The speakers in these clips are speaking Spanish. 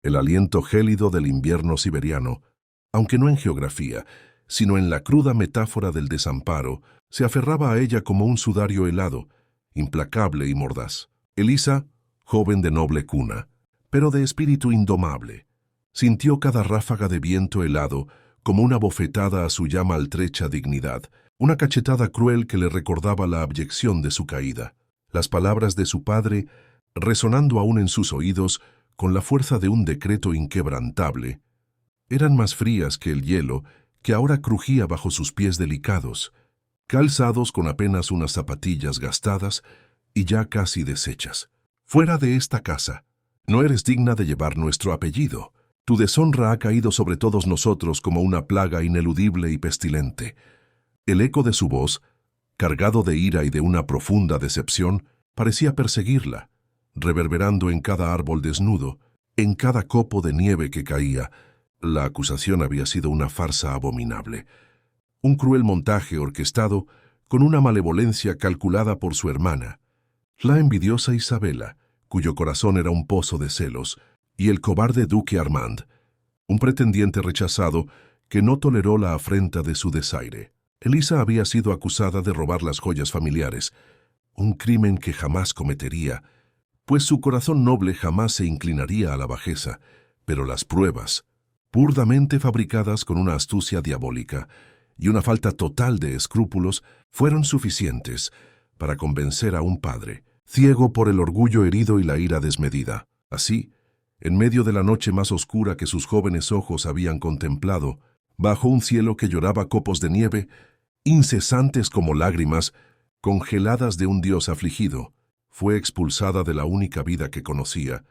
el aliento gélido del invierno siberiano, aunque no en geografía, sino en la cruda metáfora del desamparo, se aferraba a ella como un sudario helado, implacable y mordaz. Elisa, joven de noble cuna, pero de espíritu indomable, sintió cada ráfaga de viento helado como una bofetada a su ya maltrecha dignidad, una cachetada cruel que le recordaba la abyección de su caída. Las palabras de su padre, resonando aún en sus oídos con la fuerza de un decreto inquebrantable, eran más frías que el hielo que ahora crujía bajo sus pies delicados, calzados con apenas unas zapatillas gastadas y ya casi deshechas. Fuera de esta casa, no eres digna de llevar nuestro apellido. Tu deshonra ha caído sobre todos nosotros como una plaga ineludible y pestilente. El eco de su voz, cargado de ira y de una profunda decepción, parecía perseguirla, reverberando en cada árbol desnudo, en cada copo de nieve que caía. La acusación había sido una farsa abominable, un cruel montaje orquestado con una malevolencia calculada por su hermana, la envidiosa Isabela, cuyo corazón era un pozo de celos, y el cobarde duque Armand, un pretendiente rechazado que no toleró la afrenta de su desaire. Elisa había sido acusada de robar las joyas familiares, un crimen que jamás cometería, pues su corazón noble jamás se inclinaría a la bajeza, pero las pruebas, burdamente fabricadas con una astucia diabólica y una falta total de escrúpulos, fueron suficientes para convencer a un padre, ciego por el orgullo herido y la ira desmedida. Así, en medio de la noche más oscura que sus jóvenes ojos habían contemplado, bajo un cielo que lloraba copos de nieve, incesantes como lágrimas, congeladas de un dios afligido, fue expulsada de la única vida que conocía,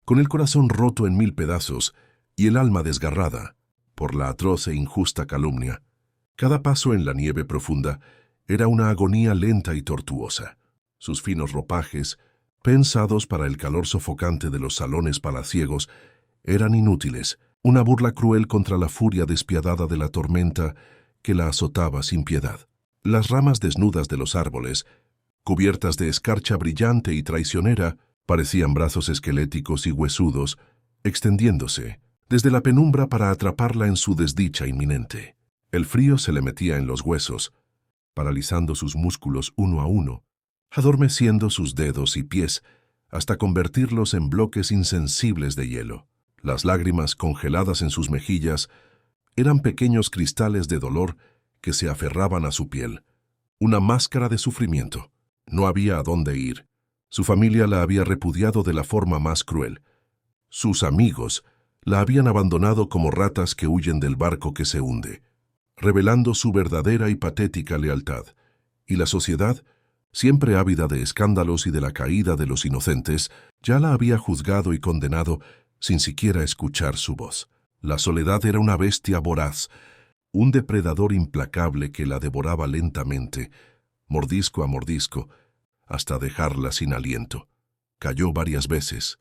con el corazón roto en 1000 pedazos y el alma desgarrada por la atroz e injusta calumnia. Cada paso en la nieve profunda era una agonía lenta y tortuosa. Sus finos ropajes, pensados para el calor sofocante de los salones palaciegos, eran inútiles, una burla cruel contra la furia despiadada de la tormenta que la azotaba sin piedad. Las ramas desnudas de los árboles, cubiertas de escarcha brillante y traicionera, parecían brazos esqueléticos y huesudos, extendiéndose desde la penumbra para atraparla en su desdicha inminente. El frío se le metía en los huesos, paralizando sus músculos uno a uno, adormeciendo sus dedos y pies hasta convertirlos en bloques insensibles de hielo. Las lágrimas congeladas en sus mejillas eran pequeños cristales de dolor que se aferraban a su piel, una máscara de sufrimiento. No había a dónde ir. Su familia la había repudiado de la forma más cruel. Sus amigos la habían abandonado como ratas que huyen del barco que se hunde, revelando su verdadera y patética lealtad. Y la sociedad, siempre ávida de escándalos y de la caída de los inocentes, ya la había juzgado y condenado sin siquiera escuchar su voz. La soledad era una bestia voraz, un depredador implacable que la devoraba lentamente, mordisco a mordisco, hasta dejarla sin aliento. Cayó varias veces,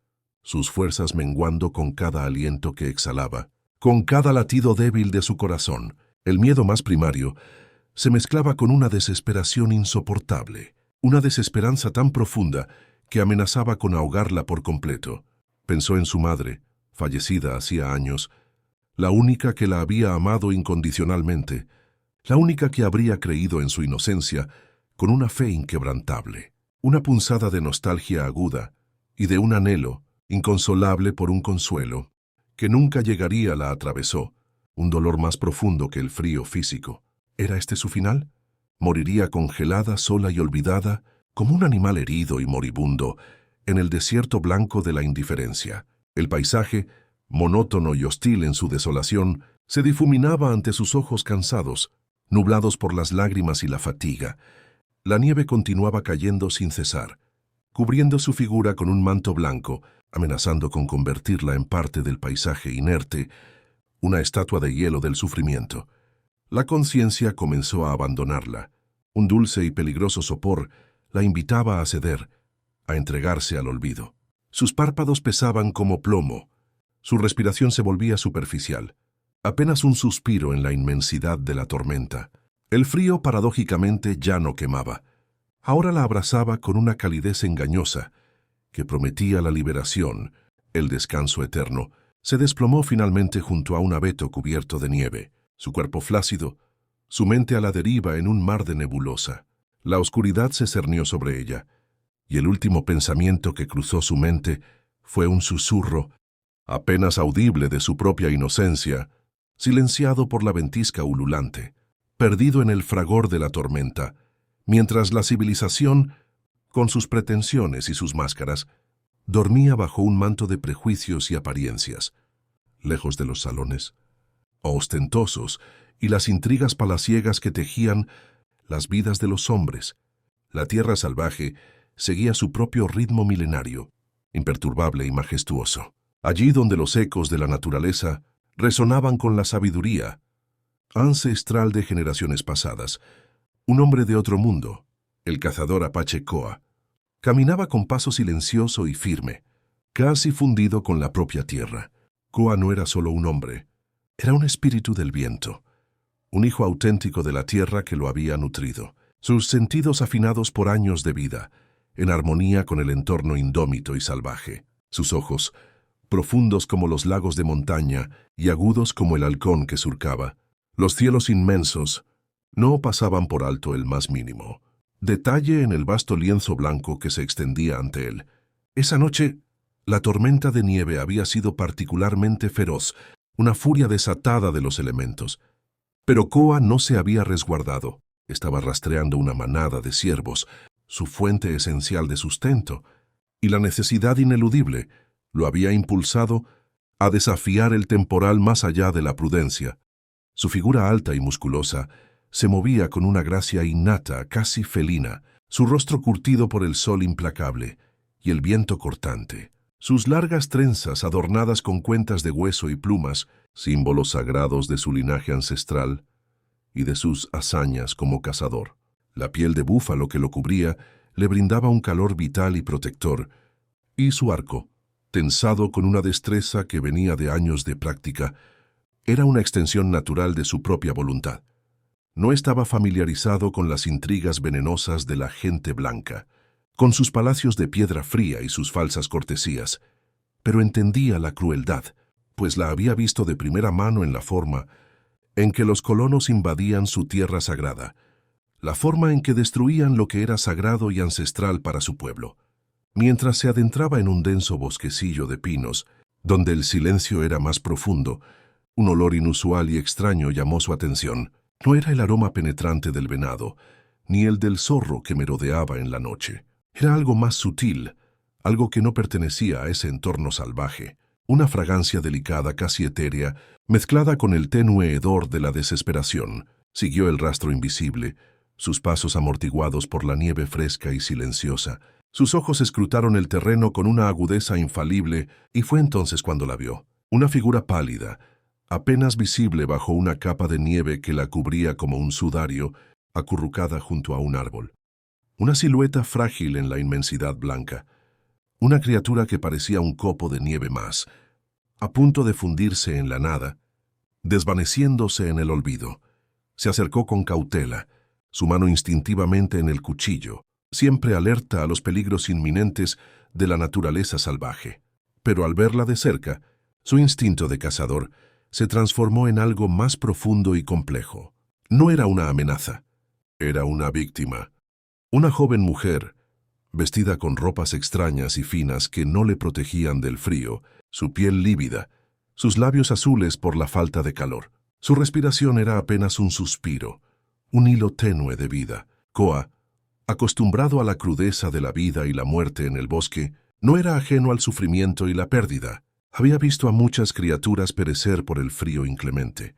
sus fuerzas menguando con cada aliento que exhalaba, con cada latido débil de su corazón. El miedo más primario se mezclaba con una desesperación insoportable, una desesperanza tan profunda que amenazaba con ahogarla por completo. Pensó en su madre, fallecida hacía años, la única que la había amado incondicionalmente, la única que habría creído en su inocencia con una fe inquebrantable. Una punzada de nostalgia aguda y de un anhelo inconsolable por un consuelo que nunca llegaría la atravesó, un dolor más profundo que el frío físico. ¿Era este su final? Moriría congelada, sola y olvidada, como un animal herido y moribundo, en el desierto blanco de la indiferencia. El paisaje, monótono y hostil en su desolación, se difuminaba ante sus ojos cansados, nublados por las lágrimas y la fatiga. La nieve continuaba cayendo sin cesar, cubriendo su figura con un manto blanco, amenazando con convertirla en parte del paisaje inerte, una estatua de hielo del sufrimiento. La conciencia comenzó a abandonarla. Un dulce y peligroso sopor la invitaba a ceder, a entregarse al olvido. Sus párpados pesaban como plomo, su respiración se volvía superficial, apenas un suspiro en la inmensidad de la tormenta. El frío paradójicamente ya no quemaba. Ahora la abrazaba con una calidez engañosa que prometía la liberación, el descanso eterno. Se desplomó finalmente junto a un abeto cubierto de nieve, su cuerpo flácido, su mente a la deriva en un mar de nebulosa. La oscuridad se cernió sobre ella, y el último pensamiento que cruzó su mente fue un susurro, apenas audible de su propia inocencia, silenciado por la ventisca ululante, perdido en el fragor de la tormenta, mientras la civilización, con sus pretensiones y sus máscaras, dormía bajo un manto de prejuicios y apariencias, lejos de los salones ostentosos y las intrigas palaciegas que tejían las vidas de los hombres. La tierra salvaje seguía su propio ritmo milenario, imperturbable y majestuoso. Allí donde los ecos de la naturaleza resonaban con la sabiduría ancestral de generaciones pasadas, un hombre de otro mundo, el cazador apache Koa, caminaba con paso silencioso y firme, casi fundido con la propia tierra. Koa no era solo un hombre, era un espíritu del viento, un hijo auténtico de la tierra que lo había nutrido. Sus sentidos afinados por años de vida, en armonía con el entorno indómito y salvaje. Sus ojos, profundos como los lagos de montaña y agudos como el halcón que surcaba. Los cielos inmensos no pasaban por alto el más mínimo detalle en el vasto lienzo blanco que se extendía ante él. Esa noche, la tormenta de nieve había sido particularmente feroz, una furia desatada de los elementos. Pero Koa no se había resguardado. Estaba rastreando una manada de ciervos, su fuente esencial de sustento, y la necesidad ineludible lo había impulsado a desafiar el temporal más allá de la prudencia. Su figura alta y musculosa se movía con una gracia innata, casi felina, su rostro curtido por el sol implacable y el viento cortante. Sus largas trenzas adornadas con cuentas de hueso y plumas, símbolos sagrados de su linaje ancestral y de sus hazañas como cazador. La piel de búfalo que lo cubría le brindaba un calor vital y protector, y su arco, tensado con una destreza que venía de años de práctica, era una extensión natural de su propia voluntad. No estaba familiarizado con las intrigas venenosas de la gente blanca, con sus palacios de piedra fría y sus falsas cortesías, pero entendía la crueldad, pues la había visto de primera mano en la forma en que los colonos invadían su tierra sagrada, la forma en que destruían lo que era sagrado y ancestral para su pueblo. Mientras se adentraba en un denso bosquecillo de pinos, donde el silencio era más profundo, un olor inusual y extraño llamó su atención. No era el aroma penetrante del venado, ni el del zorro que merodeaba en la noche. Era algo más sutil, algo que no pertenecía a ese entorno salvaje. Una fragancia delicada, casi etérea, mezclada con el tenue hedor de la desesperación. Siguió el rastro invisible, sus pasos amortiguados por la nieve fresca y silenciosa. Sus ojos escrutaron el terreno con una agudeza infalible, y fue entonces cuando la vio. Una figura pálida, apenas visible bajo una capa de nieve que la cubría como un sudario, acurrucada junto a un árbol. Una silueta frágil en la inmensidad blanca. Una criatura que parecía un copo de nieve más, a punto de fundirse en la nada, desvaneciéndose en el olvido. Se acercó con cautela, su mano instintivamente en el cuchillo, siempre alerta a los peligros inminentes de la naturaleza salvaje. Pero al verla de cerca, su instinto de cazador se transformó en algo más profundo y complejo. No era una amenaza, era una víctima. Una joven mujer, vestida con ropas extrañas y finas que no le protegían del frío, su piel lívida, sus labios azules por la falta de calor. Su respiración era apenas un suspiro, un hilo tenue de vida. Koa, acostumbrado a la crudeza de la vida y la muerte en el bosque, no era ajeno al sufrimiento y la pérdida. Había visto a muchas criaturas perecer por el frío inclemente,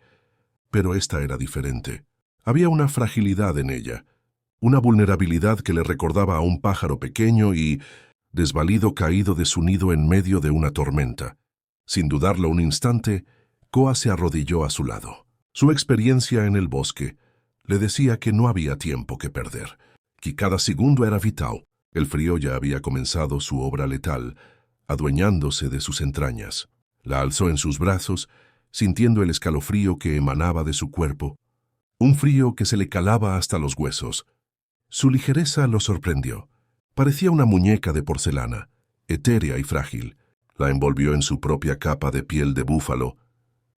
pero esta era diferente. Había una fragilidad en ella, una vulnerabilidad que le recordaba a un pájaro pequeño y desvalido caído de su nido en medio de una tormenta. Sin dudarlo un instante, Koa se arrodilló a su lado. Su experiencia en el bosque le decía que no había tiempo que perder, que cada segundo era vital. El frío ya había comenzado su obra letal, adueñándose de sus entrañas. La alzó en sus brazos, sintiendo el escalofrío que emanaba de su cuerpo, un frío que se le calaba hasta los huesos. Su ligereza lo sorprendió. Parecía una muñeca de porcelana, etérea y frágil. La envolvió en su propia capa de piel de búfalo,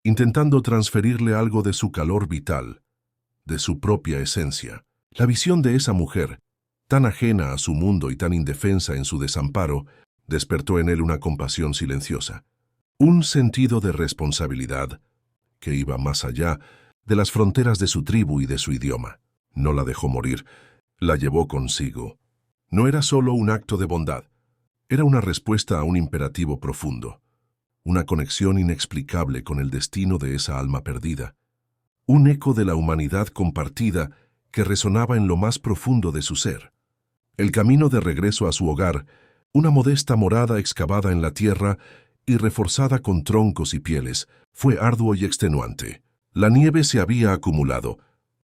intentando transferirle algo de su calor vital, de su propia esencia. La visión de esa mujer, tan ajena a su mundo y tan indefensa en su desamparo, despertó en él una compasión silenciosa, un sentido de responsabilidad que iba más allá de las fronteras de su tribu y de su idioma. No la dejó morir, la llevó consigo. No era solo un acto de bondad, era una respuesta a un imperativo profundo, una conexión inexplicable con el destino de esa alma perdida, un eco de la humanidad compartida que resonaba en lo más profundo de su ser. El camino de regreso a su hogar, una modesta morada excavada en la tierra y reforzada con troncos y pieles, fue arduo y extenuante. La nieve se había acumulado,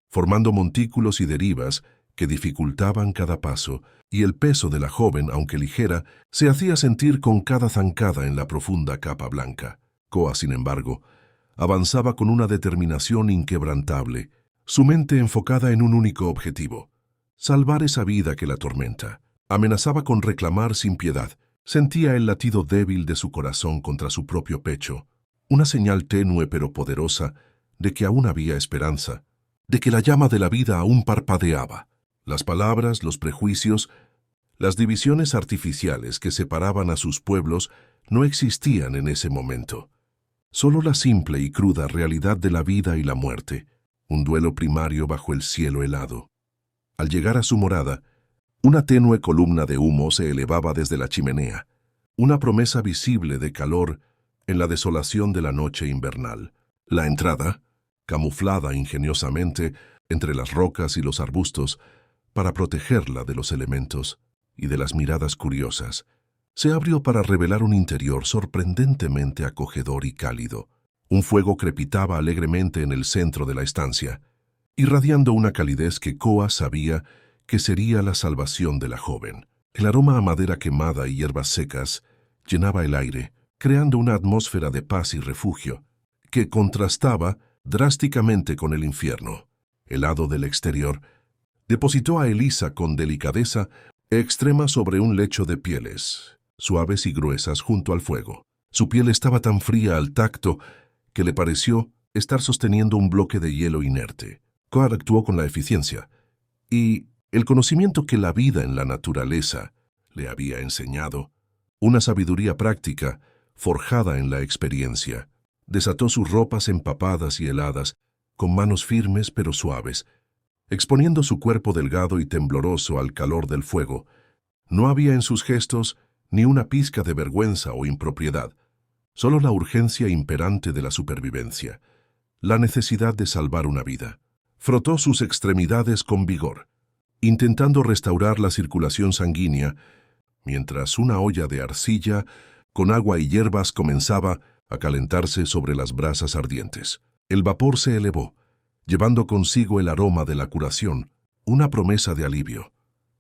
formando montículos y derivas que dificultaban cada paso, y el peso de la joven, aunque ligera, se hacía sentir con cada zancada en la profunda capa blanca. Koa, sin embargo, avanzaba con una determinación inquebrantable, su mente enfocada en un único objetivo: salvar esa vida que la atormenta. Amenazaba con reclamar sin piedad. Sentía el latido débil de su corazón contra su propio pecho, una señal tenue pero poderosa de que aún había esperanza, de que la llama de la vida aún parpadeaba. Las palabras, los prejuicios, las divisiones artificiales que separaban a sus pueblos no existían en ese momento. Solo la simple y cruda realidad de la vida y la muerte, un duelo primario bajo el cielo helado. Al llegar a su morada, una tenue columna de humo se elevaba desde la chimenea, una promesa visible de calor en la desolación de la noche invernal. La entrada, camuflada ingeniosamente entre las rocas y los arbustos para protegerla de los elementos y de las miradas curiosas, se abrió para revelar un interior sorprendentemente acogedor y cálido. Un fuego crepitaba alegremente en el centro de la estancia, irradiando una calidez que Koa sabía que sería la salvación de la joven. El aroma a madera quemada y hierbas secas llenaba el aire, creando una atmósfera de paz y refugio, que contrastaba drásticamente con el infierno. Helado del exterior, depositó a Elisa con delicadeza extrema sobre un lecho de pieles, suaves y gruesas junto al fuego. Su piel estaba tan fría al tacto que le pareció estar sosteniendo un bloque de hielo inerte. Koa actuó con la eficiencia y el conocimiento que la vida en la naturaleza le había enseñado, una sabiduría práctica forjada en la experiencia. Desató sus ropas empapadas y heladas, con manos firmes pero suaves, exponiendo su cuerpo delgado y tembloroso al calor del fuego. No había en sus gestos ni una pizca de vergüenza o impropiedad, solo la urgencia imperante de la supervivencia, la necesidad de salvar una vida. Frotó sus extremidades con vigor, intentando restaurar la circulación sanguínea, mientras una olla de arcilla con agua y hierbas comenzaba a calentarse sobre las brasas ardientes. El vapor se elevó, llevando consigo el aroma de la curación, una promesa de alivio.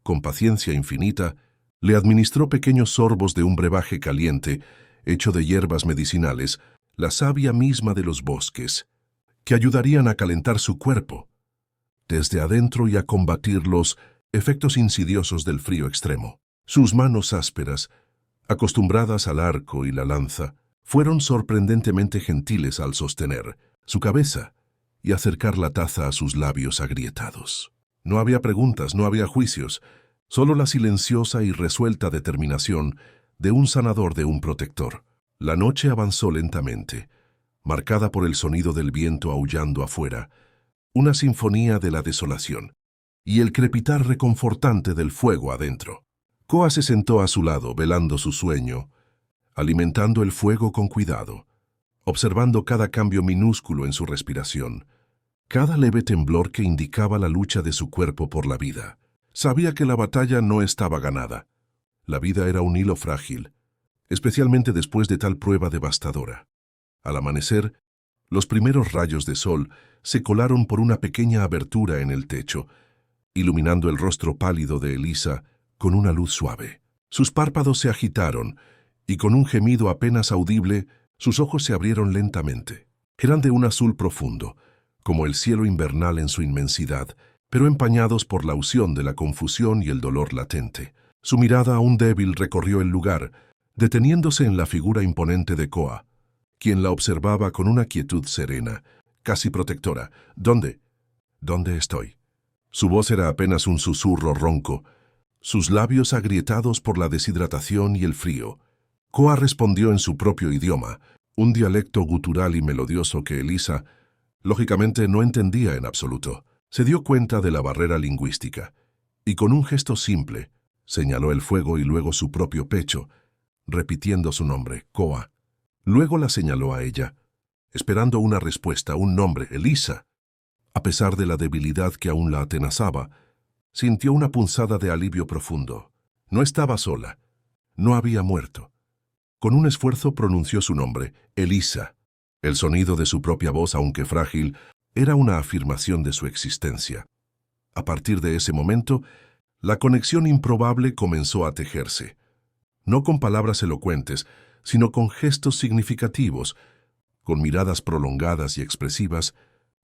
Con paciencia infinita, le administró pequeños sorbos de un brebaje caliente, hecho de hierbas medicinales, la savia misma de los bosques, que ayudarían a calentar su cuerpo desde adentro y a combatir los efectos insidiosos del frío extremo. Sus manos ásperas, acostumbradas al arco y la lanza, fueron sorprendentemente gentiles al sostener su cabeza y acercar la taza a sus labios agrietados. No había preguntas, no había juicios, solo la silenciosa y resuelta determinación de un sanador, de un protector. La noche avanzó lentamente, marcada por el sonido del viento aullando afuera, una sinfonía de la desolación, y el crepitar reconfortante del fuego adentro. Koa se sentó a su lado, velando su sueño, alimentando el fuego con cuidado, observando cada cambio minúsculo en su respiración, cada leve temblor que indicaba la lucha de su cuerpo por la vida. Sabía que la batalla no estaba ganada. La vida era un hilo frágil, especialmente después de tal prueba devastadora. Al amanecer, los primeros rayos de sol se colaron por una pequeña abertura en el techo, iluminando el rostro pálido de Elisa con una luz suave. Sus párpados se agitaron, y con un gemido apenas audible, sus ojos se abrieron lentamente. Eran de un azul profundo, como el cielo invernal en su inmensidad, pero empañados por la unción de la confusión y el dolor latente. Su mirada aún débil recorrió el lugar, deteniéndose en la figura imponente de Koa, quien la observaba con una quietud serena, casi protectora. ¿Dónde? ¿Dónde estoy? Su voz era apenas un susurro ronco, sus labios agrietados por la deshidratación y el frío. Koa respondió en su propio idioma, un dialecto gutural y melodioso que Elisa, lógicamente, no entendía en absoluto. Se dio cuenta de la barrera lingüística, y con un gesto simple, señaló el fuego y luego su propio pecho, repitiendo su nombre, Koa. Luego la señaló a ella, esperando una respuesta, un nombre, Elisa. A pesar de la debilidad que aún la atenazaba, sintió una punzada de alivio profundo. No estaba sola. No había muerto. Con un esfuerzo pronunció su nombre, Elisa. El sonido de su propia voz, aunque frágil, era una afirmación de su existencia. A partir de ese momento, la conexión improbable comenzó a tejerse. No con palabras elocuentes, sino con gestos significativos, con miradas prolongadas y expresivas,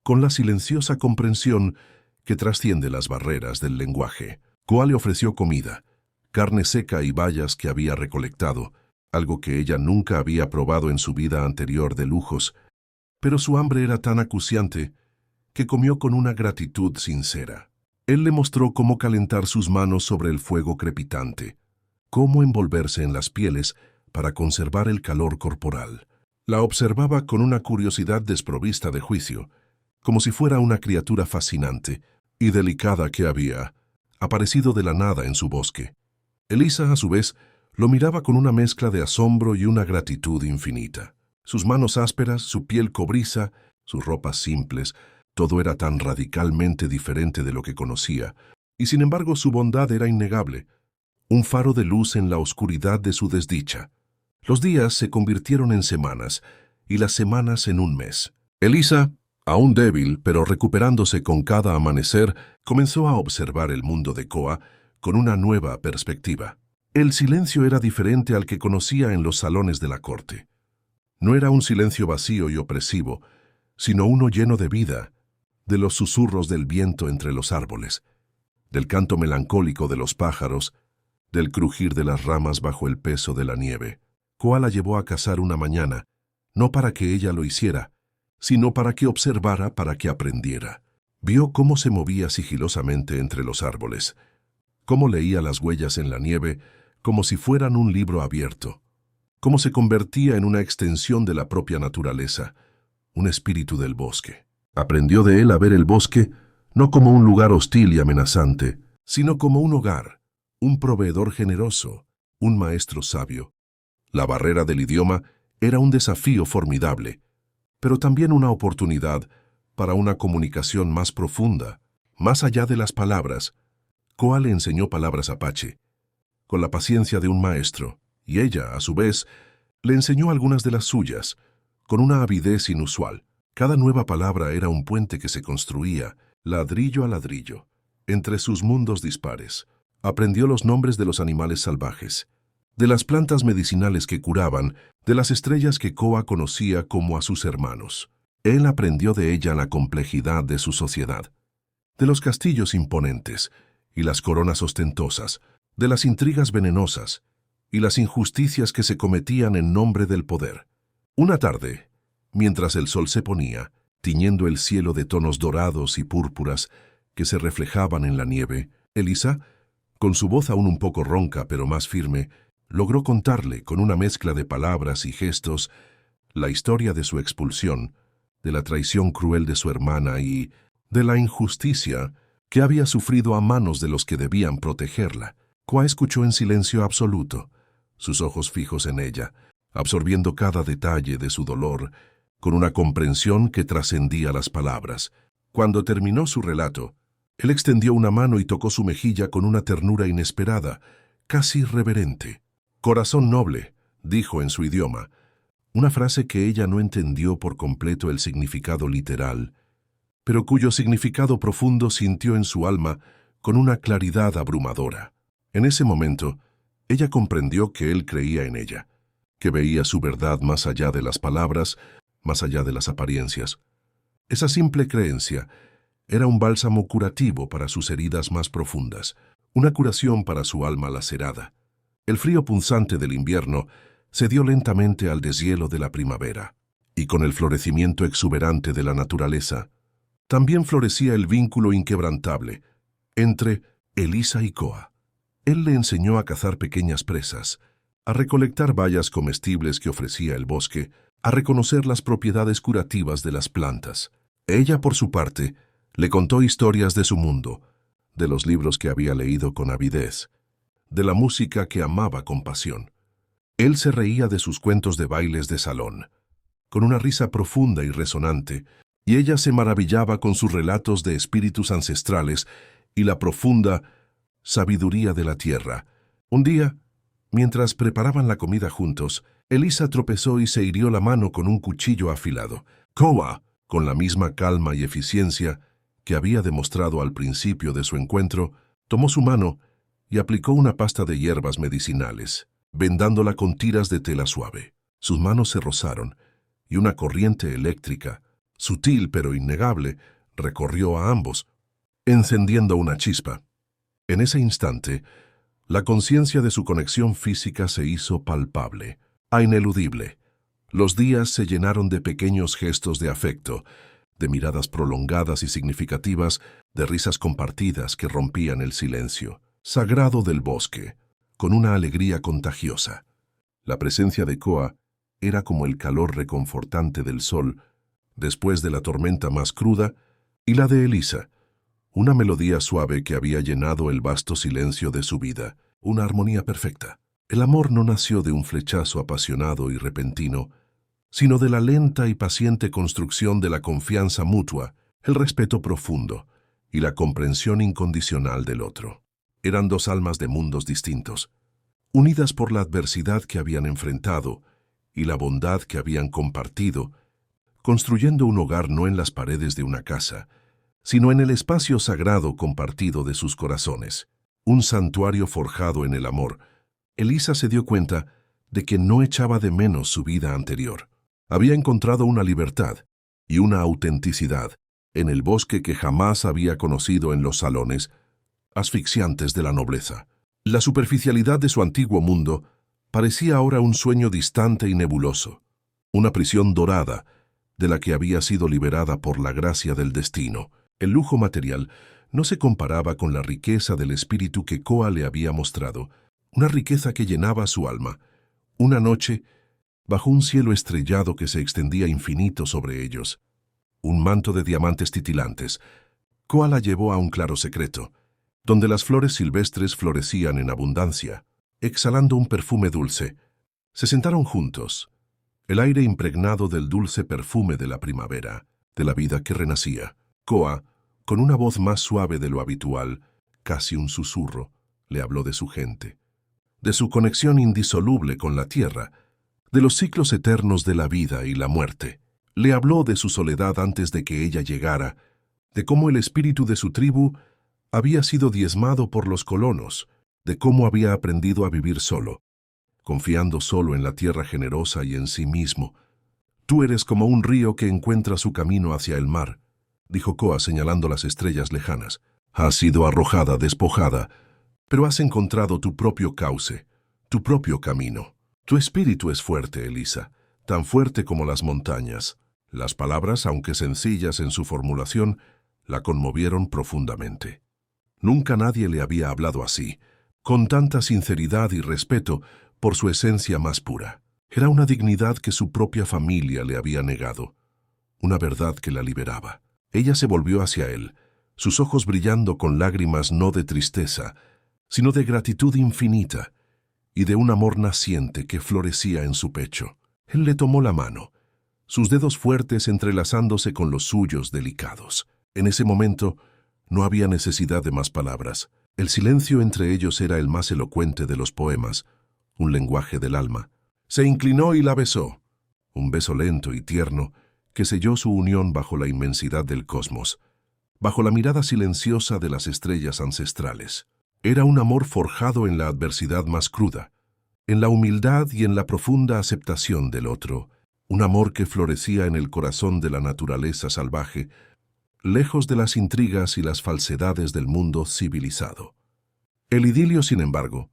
con la silenciosa comprensión que trasciende las barreras del lenguaje. Koa le ofreció comida, carne seca y bayas que había recolectado, algo que ella nunca había probado en su vida anterior de lujos, pero su hambre era tan acuciante que comió con una gratitud sincera. Él le mostró cómo calentar sus manos sobre el fuego crepitante, cómo envolverse en las pieles para conservar el calor corporal. La observaba con una curiosidad desprovista de juicio, como si fuera una criatura fascinante y delicada que había aparecido de la nada en su bosque. Elisa, a su vez, lo miraba con una mezcla de asombro y una gratitud infinita. Sus manos ásperas, su piel cobriza, sus ropas simples, todo era tan radicalmente diferente de lo que conocía, y sin embargo su bondad era innegable, un faro de luz en la oscuridad de su desdicha. Los días se convirtieron en semanas, y las semanas en un mes. Elisa, aún débil, pero recuperándose con cada amanecer, comenzó a observar el mundo de Koa con una nueva perspectiva. El silencio era diferente al que conocía en los salones de la corte. No era un silencio vacío y opresivo, sino uno lleno de vida, de los susurros del viento entre los árboles, del canto melancólico de los pájaros, del crujir de las ramas bajo el peso de la nieve. Koa la llevó a cazar una mañana, no para que ella lo hiciera, sino para que observara, para que aprendiera. Vio cómo se movía sigilosamente entre los árboles, cómo leía las huellas en la nieve como si fueran un libro abierto, cómo se convertía en una extensión de la propia naturaleza, un espíritu del bosque. Aprendió de él a ver el bosque no como un lugar hostil y amenazante, sino como un hogar, un proveedor generoso, un maestro sabio. La barrera del idioma era un desafío formidable, pero también una oportunidad para una comunicación más profunda, más allá de las palabras. Koa le enseñó palabras apache, con la paciencia de un maestro, y ella, a su vez, le enseñó algunas de las suyas, con una avidez inusual. Cada nueva palabra era un puente que se construía, ladrillo a ladrillo, entre sus mundos dispares. Aprendió los nombres de los animales salvajes, de las plantas medicinales que curaban, de las estrellas que Koa conocía como a sus hermanos. Él aprendió de ella la complejidad de su sociedad, de los castillos imponentes y las coronas ostentosas, de las intrigas venenosas y las injusticias que se cometían en nombre del poder. Una tarde, mientras el sol se ponía, tiñendo el cielo de tonos dorados y púrpuras que se reflejaban en la nieve, Elisa, con su voz aún un poco ronca pero más firme, logró contarle, con una mezcla de palabras y gestos, la historia de su expulsión, de la traición cruel de su hermana y de la injusticia que había sufrido a manos de los que debían protegerla. Koa escuchó en silencio absoluto, sus ojos fijos en ella, absorbiendo cada detalle de su dolor, con una comprensión que trascendía las palabras. Cuando terminó su relato, él extendió una mano y tocó su mejilla con una ternura inesperada, casi reverente. «Corazón noble», dijo en su idioma, una frase que ella no entendió por completo el significado literal, pero cuyo significado profundo sintió en su alma con una claridad abrumadora. En ese momento, ella comprendió que él creía en ella, que veía su verdad más allá de las palabras, más allá de las apariencias. Esa simple creencia era un bálsamo curativo para sus heridas más profundas, una curación para su alma lacerada. El frío punzante del invierno cedió lentamente al deshielo de la primavera, y con el florecimiento exuberante de la naturaleza, también florecía el vínculo inquebrantable entre Elisa y Koa. Él le enseñó a cazar pequeñas presas, a recolectar bayas comestibles que ofrecía el bosque, a reconocer las propiedades curativas de las plantas. Ella, por su parte, le contó historias de su mundo, de los libros que había leído con avidez, de la música que amaba con pasión. Él se reía de sus cuentos de bailes de salón, con una risa profunda y resonante, y ella se maravillaba con sus relatos de espíritus ancestrales y la profunda sabiduría de la tierra. Un día, mientras preparaban la comida juntos, Elisa tropezó y se hirió la mano con un cuchillo afilado. Koa, con la misma calma y eficiencia que había demostrado al principio de su encuentro, tomó su mano y aplicó una pasta de hierbas medicinales, vendándola con tiras de tela suave. Sus manos se rozaron, y una corriente eléctrica, sutil pero innegable, recorrió a ambos, encendiendo una chispa. En ese instante, la conciencia de su conexión física se hizo palpable, ineludible. Los días se llenaron de pequeños gestos de afecto, de miradas prolongadas y significativas, de risas compartidas que rompían el silencio sagrado del bosque, con una alegría contagiosa. La presencia de Koa era como el calor reconfortante del sol después de la tormenta más cruda, y la de Elisa, una melodía suave que había llenado el vasto silencio de su vida, una armonía perfecta. El amor no nació de un flechazo apasionado y repentino, sino de la lenta y paciente construcción de la confianza mutua, el respeto profundo y la comprensión incondicional del otro. Eran dos almas de mundos distintos, unidas por la adversidad que habían enfrentado y la bondad que habían compartido, construyendo un hogar no en las paredes de una casa, sino en el espacio sagrado compartido de sus corazones, un santuario forjado en el amor. Elisa se dio cuenta de que no echaba de menos su vida anterior. Había encontrado una libertad y una autenticidad en el bosque que jamás había conocido en los salones asfixiantes de la nobleza. La superficialidad de su antiguo mundo parecía ahora un sueño distante y nebuloso, una prisión dorada de la que había sido liberada por la gracia del destino. El lujo material no se comparaba con la riqueza del espíritu que Koa le había mostrado, una riqueza que llenaba su alma. Una noche, bajo un cielo estrellado que se extendía infinito sobre ellos, un manto de diamantes titilantes, Koa la llevó a un claro secreto, donde las flores silvestres florecían en abundancia, exhalando un perfume dulce. Se sentaron juntos, el aire impregnado del dulce perfume de la primavera, de la vida que renacía. Koa, con una voz más suave de lo habitual, casi un susurro, le habló de su gente, de su conexión indisoluble con la tierra, de los ciclos eternos de la vida y la muerte. Le habló de su soledad antes de que ella llegara, de cómo el espíritu de su tribu había sido diezmado por los colonos, de cómo había aprendido a vivir solo, confiando solo en la tierra generosa y en sí mismo. Tú eres como un río que encuentra su camino hacia el mar, dijo Koa señalando las estrellas lejanas. Has sido arrojada, despojada, pero has encontrado tu propio cauce, tu propio camino. Tu espíritu es fuerte, Elisa, tan fuerte como las montañas. Las palabras, aunque sencillas en su formulación, la conmovieron profundamente. Nunca nadie le había hablado así, con tanta sinceridad y respeto por su esencia más pura. Era una dignidad que su propia familia le había negado, una verdad que la liberaba. Ella se volvió hacia él, sus ojos brillando con lágrimas no de tristeza, sino de gratitud infinita y de un amor naciente que florecía en su pecho. Él le tomó la mano, sus dedos fuertes entrelazándose con los suyos delicados. En ese momento, no había necesidad de más palabras. El silencio entre ellos era el más elocuente de los poemas, un lenguaje del alma. Se inclinó y la besó, un beso lento y tierno que selló su unión bajo la inmensidad del cosmos, bajo la mirada silenciosa de las estrellas ancestrales. Era un amor forjado en la adversidad más cruda, en la humildad y en la profunda aceptación del otro, un amor que florecía en el corazón de la naturaleza salvaje, lejos de las intrigas y las falsedades del mundo civilizado. El idilio, sin embargo,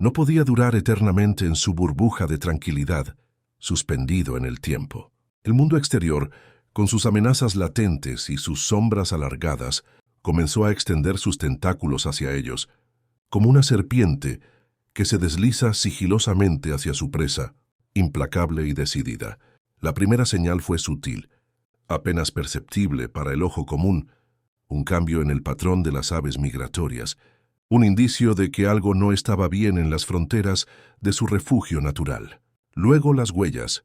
No podía durar eternamente en su burbuja de tranquilidad, suspendido en el tiempo. El mundo exterior, con sus amenazas latentes y sus sombras alargadas, comenzó a extender sus tentáculos hacia ellos, como una serpiente que se desliza sigilosamente hacia su presa, implacable y decidida. La primera señal fue sutil, apenas perceptible para el ojo común, un cambio en el patrón de las aves migratorias, un indicio de que algo no estaba bien en las fronteras de su refugio natural. Luego las huellas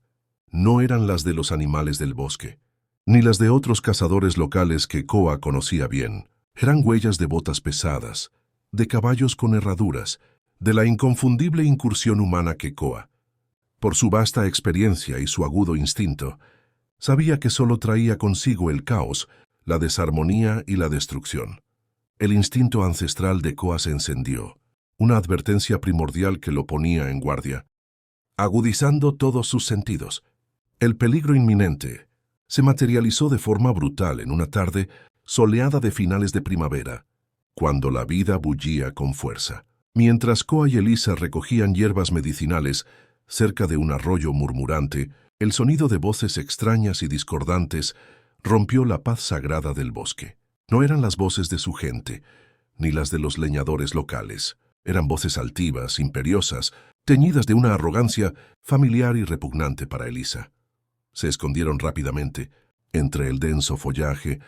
no eran las de los animales del bosque, ni las de otros cazadores locales que Koa conocía bien. Eran huellas de botas pesadas, de caballos con herraduras, de la inconfundible incursión humana que Koa, por su vasta experiencia y su agudo instinto, sabía que solo traía consigo el caos, la desarmonía y la destrucción. El instinto ancestral de Koa se encendió, una advertencia primordial que lo ponía en guardia, agudizando todos sus sentidos. El peligro inminente se materializó de forma brutal en una tarde soleada de finales de primavera, cuando la vida bullía con fuerza. Mientras Koa y Elisa recogían hierbas medicinales cerca de un arroyo murmurante, el sonido de voces extrañas y discordantes rompió la paz sagrada del bosque. No eran las voces de su gente, ni las de los leñadores locales. Eran voces altivas, imperiosas, teñidas de una arrogancia familiar y repugnante para Elisa. Se escondieron rápidamente, entre el denso follaje,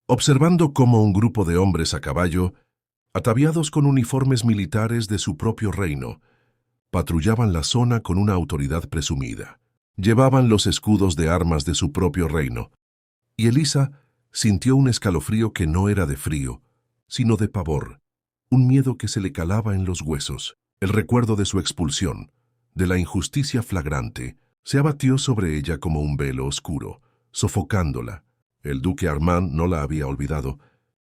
observando cómo un grupo de hombres a caballo, ataviados con uniformes militares de su propio reino, patrullaban la zona con una autoridad presumida. Llevaban los escudos de armas de su propio reino, y Elisa sintió un escalofrío que no era de frío, sino de pavor, un miedo que se le calaba en los huesos. El recuerdo de su expulsión, de la injusticia flagrante, se abatió sobre ella como un velo oscuro, sofocándola. El duque Armand no la había olvidado.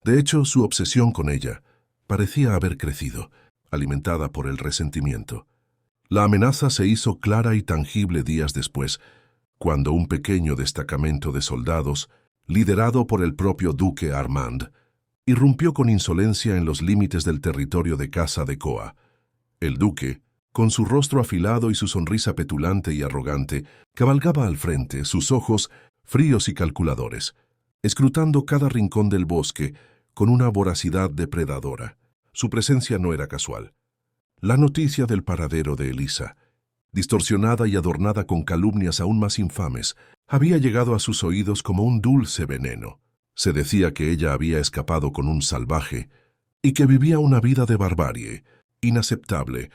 De hecho, su obsesión con ella parecía haber crecido, alimentada por el resentimiento. La amenaza se hizo clara y tangible días después, cuando un pequeño destacamento de soldados, liderado por el propio duque Armand, irrumpió con insolencia en los límites del territorio de caza de Koa. El duque, con su rostro afilado y su sonrisa petulante y arrogante, cabalgaba al frente, sus ojos fríos y calculadores, escrutando cada rincón del bosque con una voracidad depredadora. Su presencia no era casual. La noticia del paradero de Elisa, distorsionada y adornada con calumnias aún más infames, había llegado a sus oídos como un dulce veneno. Se decía que ella había escapado con un salvaje y que vivía una vida de barbarie, inaceptable,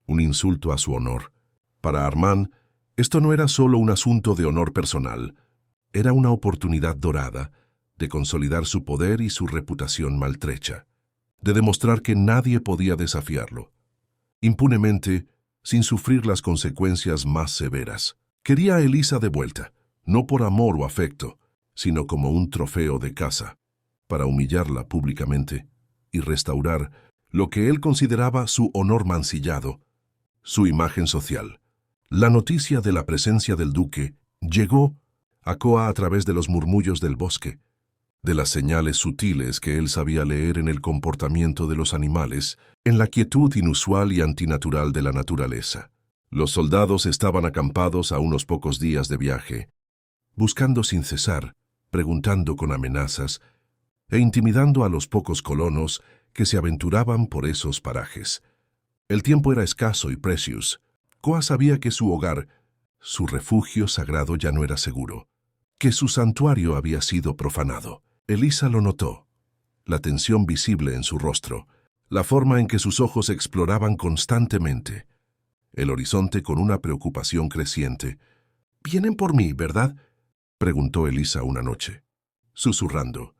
un insulto a su honor. Para Armand, esto no era solo un asunto de honor personal, era una oportunidad dorada de consolidar su poder y su reputación maltrecha, de demostrar que nadie podía desafiarlo, impunemente, sin sufrir las consecuencias más severas. Quería a Elisa de vuelta, no por amor o afecto, sino como un trofeo de caza, para humillarla públicamente y restaurar lo que él consideraba su honor mancillado, su imagen social. La noticia de la presencia del duque llegó a Koa a través de los murmullos del bosque, de las señales sutiles que él sabía leer en el comportamiento de los animales, en la quietud inusual y antinatural de la naturaleza. Los soldados estaban acampados a unos pocos días de viaje, buscando sin cesar, preguntando con amenazas e intimidando a los pocos colonos que se aventuraban por esos parajes. El tiempo era escaso y Precious. Koa sabía que su hogar, su refugio sagrado ya no era seguro, que su santuario había sido profanado. Elisa lo notó, la tensión visible en su rostro, la forma en que sus ojos exploraban constantemente el horizonte con una preocupación creciente. «Vienen por mí, ¿verdad?», preguntó Elisa una noche, susurrando,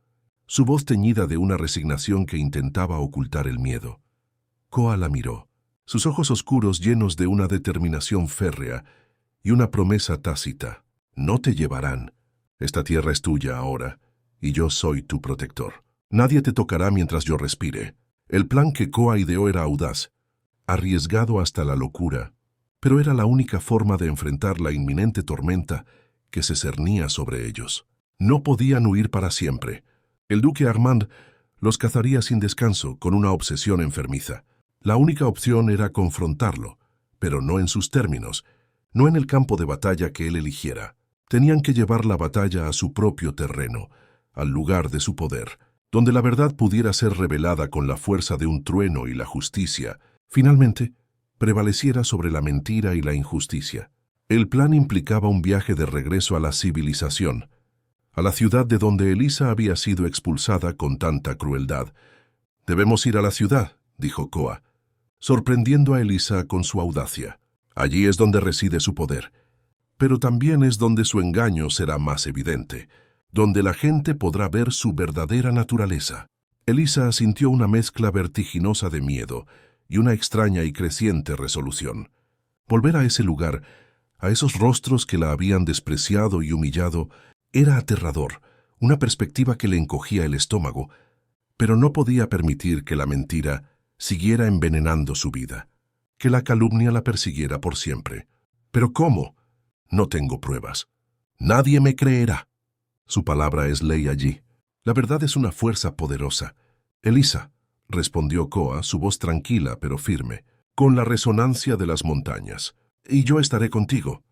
su voz teñida de una resignación que intentaba ocultar el miedo. Koa la miró, sus ojos oscuros llenos de una determinación férrea y una promesa tácita. «No te llevarán. Esta tierra es tuya ahora, y yo soy tu protector. Nadie te tocará mientras yo respire». El plan que Koa ideó era audaz, arriesgado hasta la locura, pero era la única forma de enfrentar la inminente tormenta que se cernía sobre ellos. No podían huir para siempre. El duque Armand los cazaría sin descanso, con una obsesión enfermiza. La única opción era confrontarlo, pero no en sus términos, no en el campo de batalla que él eligiera. Tenían que llevar la batalla a su propio terreno, al lugar de su poder, donde la verdad pudiera ser revelada con la fuerza de un trueno y la justicia, finalmente, prevaleciera sobre la mentira y la injusticia. El plan implicaba un viaje de regreso a la civilización, a la ciudad de donde Elisa había sido expulsada con tanta crueldad. «Debemos ir a la ciudad», dijo Koa, sorprendiendo a Elisa con su audacia. «Allí es donde reside su poder, pero también es donde su engaño será más evidente, donde la gente podrá ver su verdadera naturaleza». Elisa sintió una mezcla vertiginosa de miedo y una extraña y creciente resolución. Volver a ese lugar, a esos rostros que la habían despreciado y humillado, era aterrador, una perspectiva que le encogía el estómago, pero no podía permitir que la mentira siguiera envenenando su vida, que la calumnia la persiguiera por siempre. «¿Pero cómo? No tengo pruebas. Nadie me creerá». Su palabra es ley allí. La verdad es una fuerza poderosa. «Elisa», respondió Koa, su voz tranquila pero firme, con la resonancia de las montañas, «y yo estaré contigo.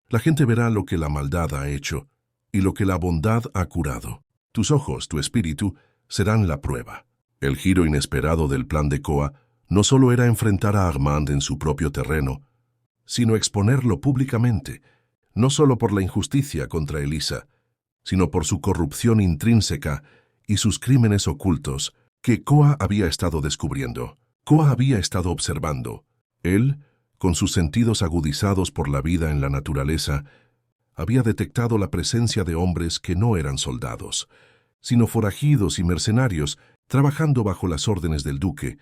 La gente verá lo que la maldad ha hecho y lo que la bondad ha curado. Tus ojos, tu espíritu, serán la prueba». El giro inesperado del plan de Koa no solo era enfrentar a Armand en su propio terreno, sino exponerlo públicamente, no solo por la injusticia contra Elisa, sino por su corrupción intrínseca y sus crímenes ocultos que Koa había estado descubriendo. Koa había estado observando. Él, con sus sentidos agudizados por la vida en la naturaleza, había detectado la presencia de hombres que no eran soldados, sino forajidos y mercenarios trabajando bajo las órdenes del duque,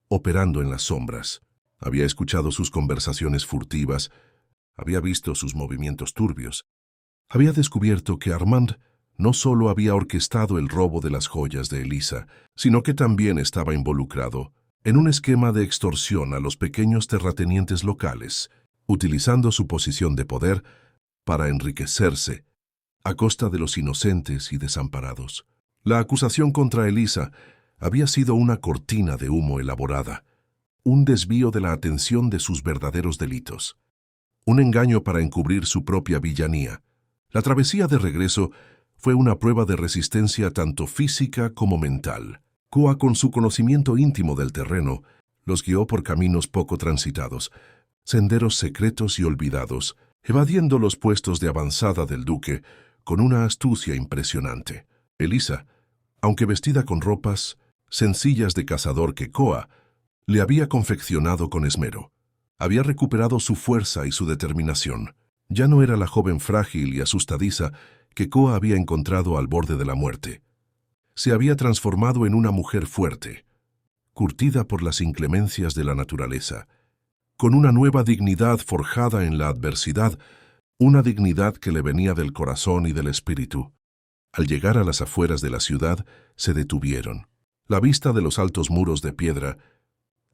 operando en las sombras. Había escuchado sus conversaciones furtivas, había visto sus movimientos turbios. Había descubierto que Armand no solo había orquestado el robo de las joyas de Elisa, sino que también estaba involucrado en un esquema de extorsión a los pequeños terratenientes locales, utilizando su posición de poder para enriquecerse a costa de los inocentes y desamparados. La acusación contra Elisa había sido una cortina de humo elaborada, un desvío de la atención de sus verdaderos delitos, un engaño para encubrir su propia villanía. La travesía de regreso fue una prueba de resistencia tanto física como mental. Koa, con su conocimiento íntimo del terreno, los guió por caminos poco transitados, senderos secretos y olvidados, evadiendo los puestos de avanzada del duque con una astucia impresionante. Elisa, aunque vestida con ropas sencillas de cazador que Koa le había confeccionado con esmero, había recuperado su fuerza y su determinación. Ya no era la joven frágil y asustadiza que Koa había encontrado al borde de la muerte. Se había transformado en una mujer fuerte, curtida por las inclemencias de la naturaleza, con una nueva dignidad forjada en la adversidad, una dignidad que le venía del corazón y del espíritu. Al llegar a las afueras de la ciudad, se detuvieron. La vista de los altos muros de piedra,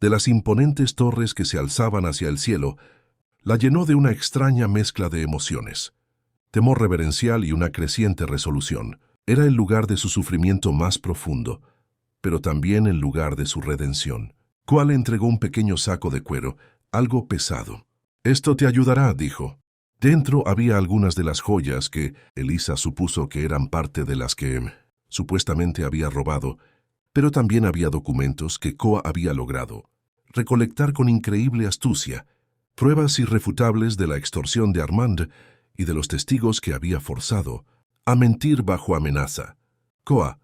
de las imponentes torres que se alzaban hacia el cielo, la llenó de una extraña mezcla de emociones. Temor reverencial y una creciente resolución. Era el lugar de su sufrimiento más profundo, pero también el lugar de su redención. Koa le entregó un pequeño saco de cuero, algo pesado. «Esto te ayudará», dijo. Dentro había algunas de las joyas que Elisa supuso que eran parte de las que supuestamente había robado, pero también había documentos que Koa había logrado recolectar con increíble astucia, pruebas irrefutables de la extorsión de Armand y de los testigos que había forzado a mentir bajo amenaza. Koa,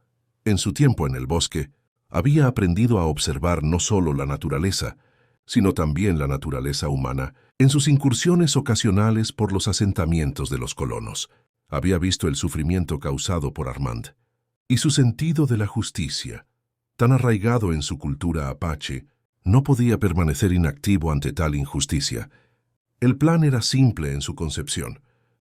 en su tiempo en el bosque, había aprendido a observar no solo la naturaleza, sino también la naturaleza humana en sus incursiones ocasionales por los asentamientos de los colonos. Había visto el sufrimiento causado por Armand y su sentido de la justicia, tan arraigado en su cultura apache, no podía permanecer inactivo ante tal injusticia. El plan era simple en su concepción,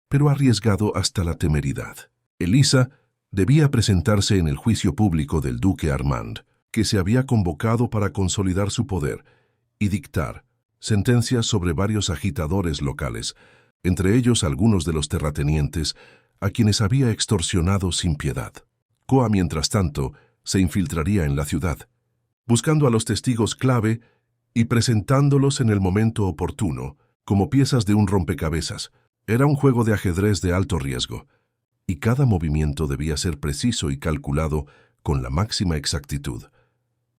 pero arriesgado hasta la temeridad. Elisa debía presentarse en el juicio público del duque Armand, que se había convocado para consolidar su poder y dictar sentencias sobre varios agitadores locales, entre ellos algunos de los terratenientes a quienes había extorsionado sin piedad. Koa, mientras tanto, se infiltraría en la ciudad, buscando a los testigos clave y presentándolos en el momento oportuno, como piezas de un rompecabezas. Era un juego de ajedrez de alto riesgo, y cada movimiento debía ser preciso y calculado con la máxima exactitud.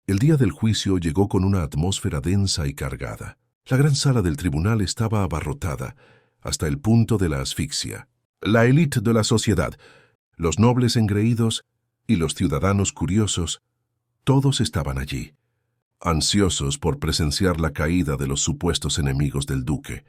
El día del juicio llegó con una atmósfera densa y cargada. La gran sala del tribunal estaba abarrotada, hasta el punto de la asfixia. La élite de la sociedad, los nobles engreídos y los ciudadanos curiosos, todos estaban allí, ansiosos por presenciar la caída de los supuestos enemigos del duque.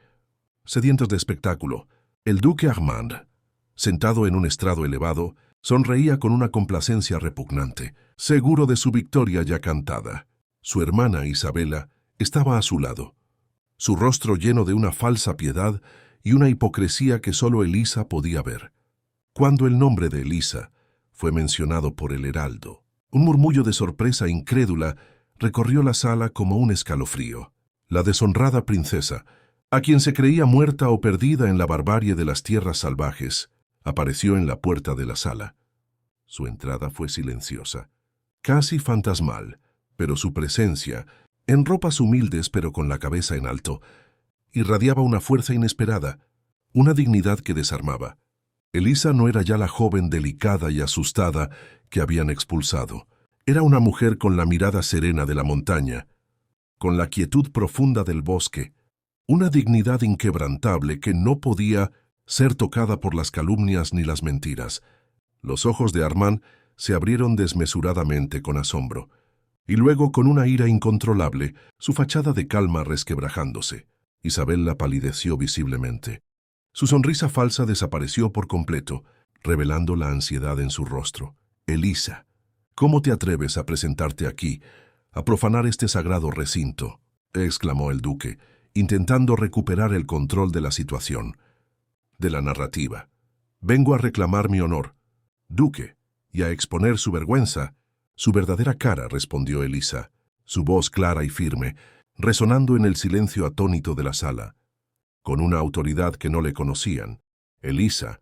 Sedientos de espectáculo, el duque Armand, sentado en un estrado elevado, sonreía con una complacencia repugnante, seguro de su victoria ya cantada. Su hermana Isabela estaba a su lado, su rostro lleno de una falsa piedad y una hipocresía que solo Elisa podía ver. Cuando el nombre de Elisa fue mencionado por el heraldo, un murmullo de sorpresa incrédula recorrió la sala como un escalofrío. La deshonrada princesa, a quien se creía muerta o perdida en la barbarie de las tierras salvajes, apareció en la puerta de la sala. Su entrada fue silenciosa, casi fantasmal, pero su presencia, en ropas humildes pero con la cabeza en alto, irradiaba una fuerza inesperada, una dignidad que desarmaba. Elisa no era ya la joven delicada y asustada que habían expulsado. Era una mujer con la mirada serena de la montaña, con la quietud profunda del bosque, una dignidad inquebrantable que no podía ser tocada por las calumnias ni las mentiras. Los ojos de Armand se abrieron desmesuradamente con asombro, y luego, con una ira incontrolable, su fachada de calma resquebrajándose. Isabela palideció visiblemente. Su sonrisa falsa desapareció por completo, revelando la ansiedad en su rostro. «Elisa, ¿cómo te atreves a presentarte aquí, a profanar este sagrado recinto?», exclamó el duque, intentando recuperar el control de la situación, de la narrativa. «Vengo a reclamar mi honor, duque, y a exponer su vergüenza, su verdadera cara», respondió Elisa, su voz clara y firme, resonando en el silencio atónito de la sala. Con una autoridad que no le conocían, Elisa,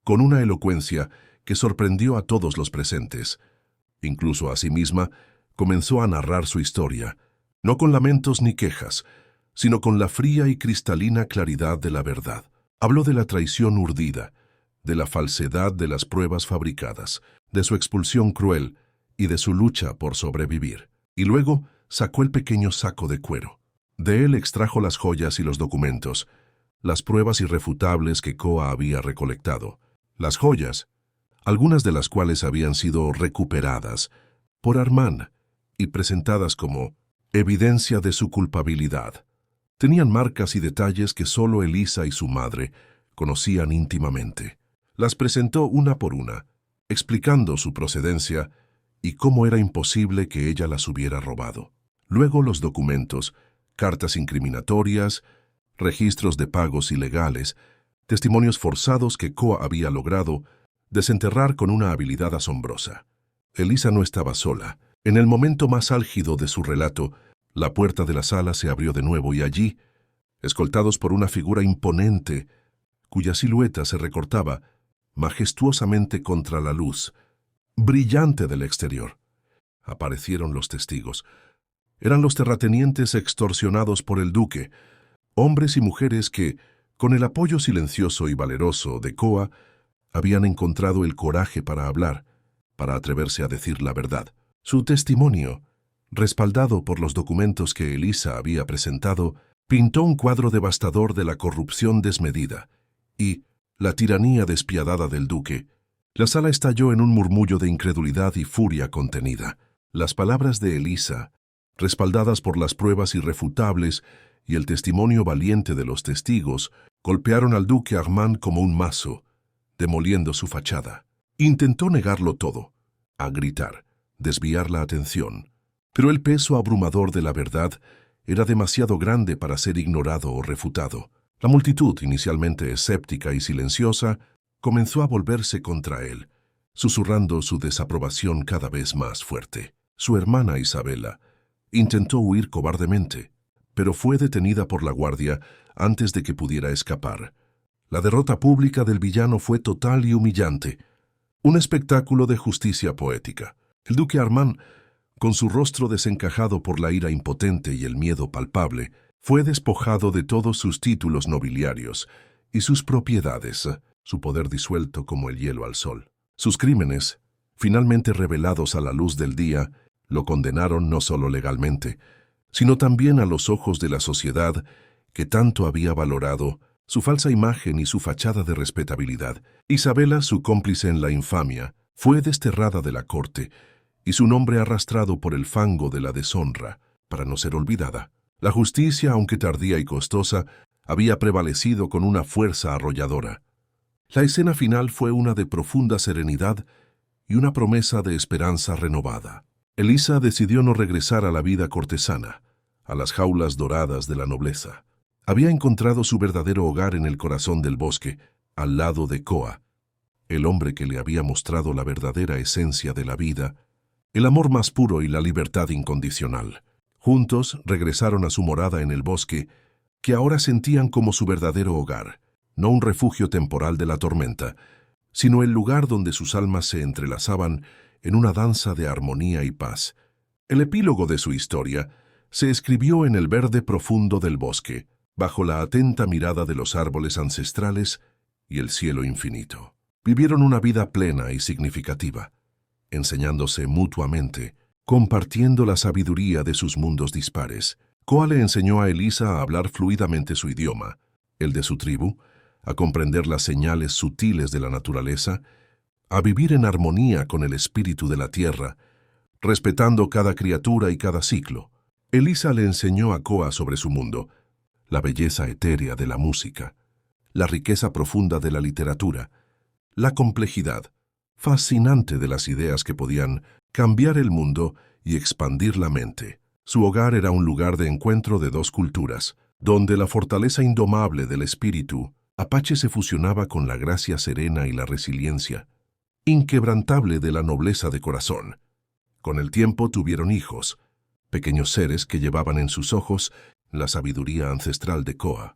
con una elocuencia que sorprendió a todos los presentes, incluso a sí misma, comenzó a narrar su historia, no con lamentos ni quejas, sino con la fría y cristalina claridad de la verdad. Habló de la traición urdida, de la falsedad de las pruebas fabricadas, de su expulsión cruel y de su lucha por sobrevivir. Y luego sacó el pequeño saco de cuero. De él extrajo las joyas y los documentos, las pruebas irrefutables que Koa había recolectado. Las joyas, algunas de las cuales habían sido recuperadas por Armand y presentadas como evidencia de su culpabilidad. Tenían marcas y detalles que solo Elisa y su madre conocían íntimamente. Las presentó una por una, explicando su procedencia y cómo era imposible que ella las hubiera robado. Luego los documentos, cartas incriminatorias, registros de pagos ilegales, testimonios forzados que Koa había logrado desenterrar con una habilidad asombrosa. Elisa no estaba sola. En el momento más álgido de su relato, la puerta de la sala se abrió de nuevo y allí, escoltados por una figura imponente, cuya silueta se recortaba majestuosamente contra la luz brillante del exterior, aparecieron los testigos. Eran los terratenientes extorsionados por el duque, hombres y mujeres que, con el apoyo silencioso y valeroso de Koa, habían encontrado el coraje para hablar, para atreverse a decir la verdad. Su testimonio, respaldado por los documentos que Elisa había presentado, pintó un cuadro devastador de la corrupción desmedida y la tiranía despiadada del duque. La sala estalló en un murmullo de incredulidad y furia contenida. Las palabras de Elisa, respaldadas por las pruebas irrefutables y el testimonio valiente de los testigos, golpearon al duque Armand como un mazo, demoliendo su fachada. Intentó negarlo todo, a gritar, desviar la atención, pero el peso abrumador de la verdad era demasiado grande para ser ignorado o refutado. La multitud, inicialmente escéptica y silenciosa, comenzó a volverse contra él, susurrando su desaprobación cada vez más fuerte. Su hermana Isabela intentó huir cobardemente, pero fue detenida por la guardia antes de que pudiera escapar. La derrota pública del villano fue total y humillante, un espectáculo de justicia poética. El duque Armand con su rostro desencajado por la ira impotente y el miedo palpable, fue despojado de todos sus títulos nobiliarios y sus propiedades, su poder disuelto como el hielo al sol. Sus crímenes, finalmente revelados a la luz del día, lo condenaron no solo legalmente, sino también a los ojos de la sociedad que tanto había valorado su falsa imagen y su fachada de respetabilidad. Isabela, su cómplice en la infamia, fue desterrada de la corte y su nombre arrastrado por el fango de la deshonra para no ser olvidada. La justicia, aunque tardía y costosa, había prevalecido con una fuerza arrolladora. La escena final fue una de profunda serenidad y una promesa de esperanza renovada. Elisa decidió no regresar a la vida cortesana, a las jaulas doradas de la nobleza. Había encontrado su verdadero hogar en el corazón del bosque, al lado de Koa, el hombre que le había mostrado la verdadera esencia de la vida, el amor más puro y la libertad incondicional. Juntos regresaron a su morada en el bosque, que ahora sentían como su verdadero hogar, no un refugio temporal de la tormenta, sino el lugar donde sus almas se entrelazaban en una danza de armonía y paz. El epílogo de su historia se escribió en el verde profundo del bosque, bajo la atenta mirada de los árboles ancestrales y el cielo infinito. Vivieron una vida plena y significativa, enseñándose mutuamente, compartiendo la sabiduría de sus mundos dispares. Koa le enseñó a Elisa a hablar fluidamente su idioma, el de su tribu, a comprender las señales sutiles de la naturaleza, a vivir en armonía con el espíritu de la tierra, respetando cada criatura y cada ciclo. Elisa le enseñó a Koa sobre su mundo, la belleza etérea de la música, la riqueza profunda de la literatura, la complejidad fascinante de las ideas que podían cambiar el mundo y expandir la mente. Su hogar era un lugar de encuentro de dos culturas, donde la fortaleza indomable del espíritu apache se fusionaba con la gracia serena y la resiliencia inquebrantable de la nobleza de corazón. Con el tiempo tuvieron hijos, pequeños seres que llevaban en sus ojos la sabiduría ancestral de Koa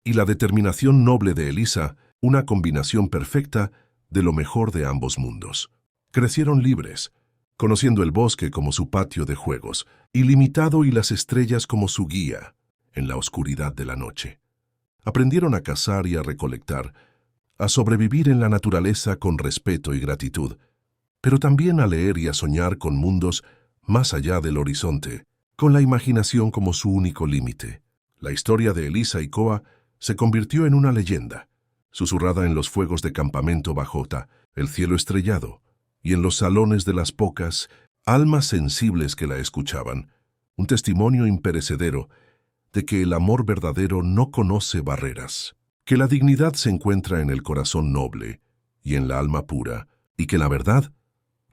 y la determinación noble de Elisa, una combinación perfecta de lo mejor de ambos mundos. Crecieron libres, conociendo el bosque como su patio de juegos, ilimitado y las estrellas como su guía en la oscuridad de la noche. Aprendieron a cazar y a recolectar, a sobrevivir en la naturaleza con respeto y gratitud, pero también a leer y a soñar con mundos más allá del horizonte, con la imaginación como su único límite. La historia de Elisa y Koa se convirtió en una leyenda, susurrada en los fuegos de campamento bajo el cielo estrellado, y en los salones de las pocas almas sensibles que la escuchaban, un testimonio imperecedero de que el amor verdadero no conoce barreras, que la dignidad se encuentra en el corazón noble y en la alma pura, y que la verdad,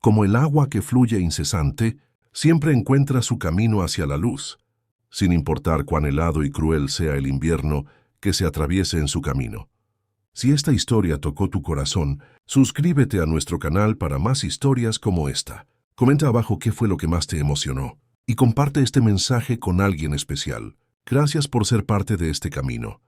como el agua que fluye incesante, siempre encuentra su camino hacia la luz, sin importar cuán helado y cruel sea el invierno que se atraviese en su camino. Si esta historia tocó tu corazón, suscríbete a nuestro canal para más historias como esta. Comenta abajo qué fue lo que más te emocionó y comparte este mensaje con alguien especial. Gracias por ser parte de este camino.